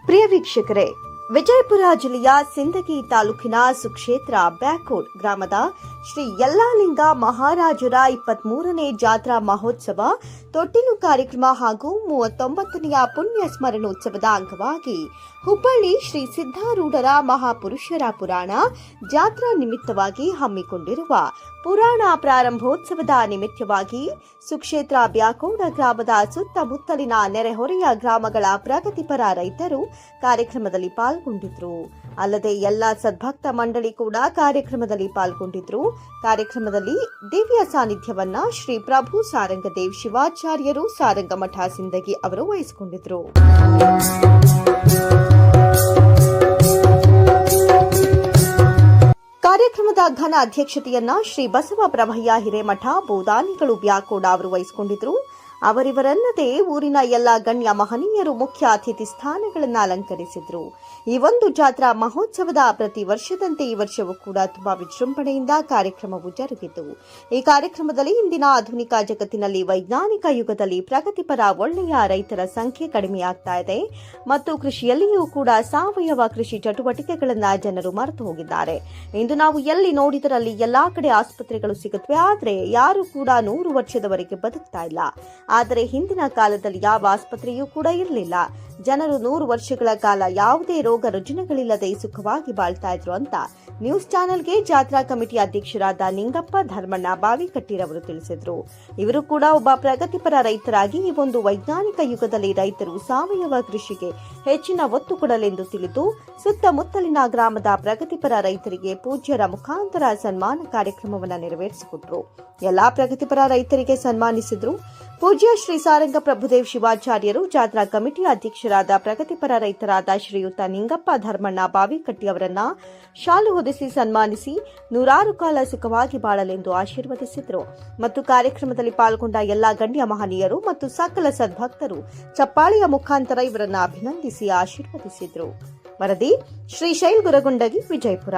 ಪ್ರಿಯ ವೀಕ್ಷಕರೇ, ವಿಜಯಪುರ ಜಿಲ್ಲೆಯ ಸಿಂದಗಿ ತಾಲೂಕಿನ ಸುಕ್ಷೇತ್ರ ಬ್ಯಾಕೋಡ್ ಗ್ರಾಮದ ಶ್ರೀ ಯಲ್ಲಾಲಿಂಗ ಮಹಾರಾಜರ 23ನೇ ಜಾತ್ರಾ ಮಹೋತ್ಸವ ತೊಟ್ಟಿಲು ಕಾರ್ಯಕ್ರಮ ಹಾಗೂ 39ನೆಯ ಪುಣ್ಯ ಸ್ಮರಣೋತ್ಸವದ ಅಂಗವಾಗಿ ಹುಬ್ಬಳ್ಳಿ ಶ್ರೀ ಸಿದ್ಧಾರೂಢರ ಮಹಾಪುರುಷರ ಪುರಾಣ ಜಾತ್ರಾ ನಿಮಿತ್ತವಾಗಿ ಹಮ್ಮಿಕೊಂಡಿರುವ ಪುರಾಣ ಪ್ರಾರಂಭೋತ್ಸವದ ನಿಮಿತ್ತವಾಗಿ ಸುಕ್ಷೇತ್ರ ಬ್ಯಾಕೋಡ ಗ್ರಾಮದ ಸುತ್ತಮುತ್ತಲಿನ ನೆರೆಹೊರೆಯ ಗ್ರಾಮಗಳ ಪ್ರಗತಿಪರ ರೈತರು ಕಾರ್ಯಕ್ರಮದಲ್ಲಿ ಪಾಲ್ಗೊಂಡಿದ್ರು. ಅಲ್ಲದೆ ಎಲ್ಲ ಸದ್ಭಕ್ತ ಮಂಡಳಿ ಕೂಡ ಕಾರ್ಯಕ್ರಮದಲ್ಲಿ ಪಾಲ್ಗೊಂಡಿದ್ರು. ಕಾರ್ಯಕ್ರಮದಲ್ಲಿ ದಿವ್ಯ ಸಾನ್ನಿಧ್ಯವನ್ನ ಶ್ರೀ ಪ್ರಭು ಸಾರಂಗದೇವ್ ಶಿವಾಚಾರ್ಯರು ಸಾರಂಗಮಠ ಸಿಂದಗಿ ಅವರು ವಹಿಸಿಕೊಂಡಿದ್ರು. ಕಾರ್ಯಕ್ರಮದ ಘನ ಅಧ್ಯಕ್ಷತೆಯನ್ನ ಶ್ರೀ ಬಸವ ಬ್ರಹ್ಮಯ್ಯ ಹಿರೇಮಠ ಬೋಧಾನಿಗಳು ಬ್ಯಾಕೋಡ ಅವರು ವಹಿಸಿಕೊಂಡಿದ್ರು. ಅವರಿವರಲ್ಲದೆ ಊರಿನ ಎಲ್ಲ ಗಣ್ಯ ಮಹನೀಯರು ಮುಖ್ಯ ಅತಿಥಿ ಸ್ಥಾನಗಳನ್ನು ಅಲಂಕರಿಸಿದ್ರು. ಈ ಒಂದು ಜಾತ್ರಾ ಮಹೋತ್ಸವದ ಪ್ರತಿ ವರ್ಷದಂತೆ ಈ ವರ್ಷವೂ ಕೂಡ ತುಂಬಾ ವಿಜೃಂಭಣೆಯಿಂದ ಕಾರ್ಯಕ್ರಮವು ಜರುಗಿತು. ಈ ಕಾರ್ಯಕ್ರಮದಲ್ಲಿ ಇಂದಿನ ಆಧುನಿಕ ಜಗತ್ತಿನಲ್ಲಿ ವೈಜ್ಞಾನಿಕ ಯುಗದಲ್ಲಿ ಪ್ರಗತಿಪರ ಒಳ್ಳೆಯ ರೈತರ ಸಂಖ್ಯೆ ಕಡಿಮೆಯಾಗ್ತಾ ಇದೆ ಮತ್ತು ಕೃಷಿಯಲ್ಲಿಯೂ ಕೂಡ ಸಾವಯವ ಕೃಷಿ ಚಟುವಟಿಕೆಗಳನ್ನು ಜನರು ಮರೆತು ಹೋಗಿದ್ದಾರೆ. ಇಂದು ನಾವು ಎಲ್ಲಿ ನೋಡಿದರಲ್ಲಿ ಎಲ್ಲಾ ಕಡೆ ಆಸ್ಪತ್ರೆಗಳು ಸಿಗುತ್ತವೆ, ಆದರೆ ಯಾರು ಕೂಡ 100 ವರ್ಷದವರೆಗೆ ಬದುಕ್ತಾ ಇಲ್ಲ. ಆದರೆ ಹಿಂದಿನ ಕಾಲದಲ್ಲಿ ಯಾವ ಆಸ್ಪತ್ರೆಯೂ ಕೂಡ ಇರಲಿಲ್ಲ. ಜನರು 100 ವರ್ಷಗಳ ಕಾಲ ಯಾವುದೇ ರೋಗ ರುಜಿನಗಳಿಲ್ಲದೆ ಸುಖವಾಗಿ ಬಾಳ್ತಾ ಇದ್ರು ಅಂತ ನ್ಯೂಸ್ ಚಾನೆಲ್ಗೆ ಜಾತ್ರಾ ಕಮಿಟಿ ಅಧ್ಯಕ್ಷರಾದ ನಿಂಗಪ್ಪ ಧರ್ಮಣ್ಣ ಬಾವಿಕಟ್ಟಿರವರು ತಿಳಿಸಿದ್ರು. ಇವರು ಕೂಡ ಒಬ್ಬ ಪ್ರಗತಿಪರ ರೈತರಾಗಿ ಈ ಒಂದು ವೈಜ್ಞಾನಿಕ ಯುಗದಲ್ಲಿ ರೈತರು ಸಾವಯವ ಕೃಷಿಗೆ ಹೆಚ್ಚಿನ ಒತ್ತು ಕೊಡಲೆಂದು ತಿಳಿದು ಸುತ್ತಮುತ್ತಲಿನ ಗ್ರಾಮದ ಪ್ರಗತಿಪರ ರೈತರಿಗೆ ಪೂಜ್ಯರ ಮುಖಾಂತರ ಸನ್ಮಾನ ಕಾರ್ಯಕ್ರಮವನ್ನು ನೆರವೇರಿಸಿಕೊಟ್ರು. ಎಲ್ಲಾ ಪ್ರಗತಿಪರ ರೈತರಿಗೆ ಸನ್ಮಾನಿಸಿದ್ರು. ಪೂಜ್ಯ ಶ್ರೀ ಸಾರಂಗ ಪ್ರಭುದೇವ್ ಶಿವಾಚಾರ್ಯರು ಜಾತ್ರಾ ಕಮಿಟಿ ಅಧ್ಯಕ್ಷರಾದ ಪ್ರಗತಿಪರ ರೈತರಾದ ಶ್ರೀಯುತ ನಿಂಗಪ್ಪ ಧರ್ಮಣ್ಣ ಬಾವಿಕಟ್ಟಿ ಅವರನ್ನ ಶಾಲು ಹೊದಿಸಿ ಸನ್ಮಾನಿಸಿ 100 ಕಾಲ ಸುಖವಾಗಿ ಬಾಳಲೆಂದು ಆಶೀರ್ವದಿಸಿದರು. ಮತ್ತು ಕಾರ್ಯಕ್ರಮದಲ್ಲಿ ಪಾಲ್ಗೊಂಡ ಎಲ್ಲಾ ಗಣ್ಯ ಮಹನೀಯರು ಮತ್ತು ಸಕಲ ಸದ್ಭಕ್ತರು ಚಪ್ಪಾಳೆಯ ಮುಖಾಂತರ ಇವರನ್ನ ಅಭಿನಂದಿಸಿ ಆಶೀರ್ವದಿಸಿದರು. ವರದಿ ಶ್ರೀ ಶೈಲ್ ಗುರಗುಂಡಗಿ, ವಿಜಯಪುರ.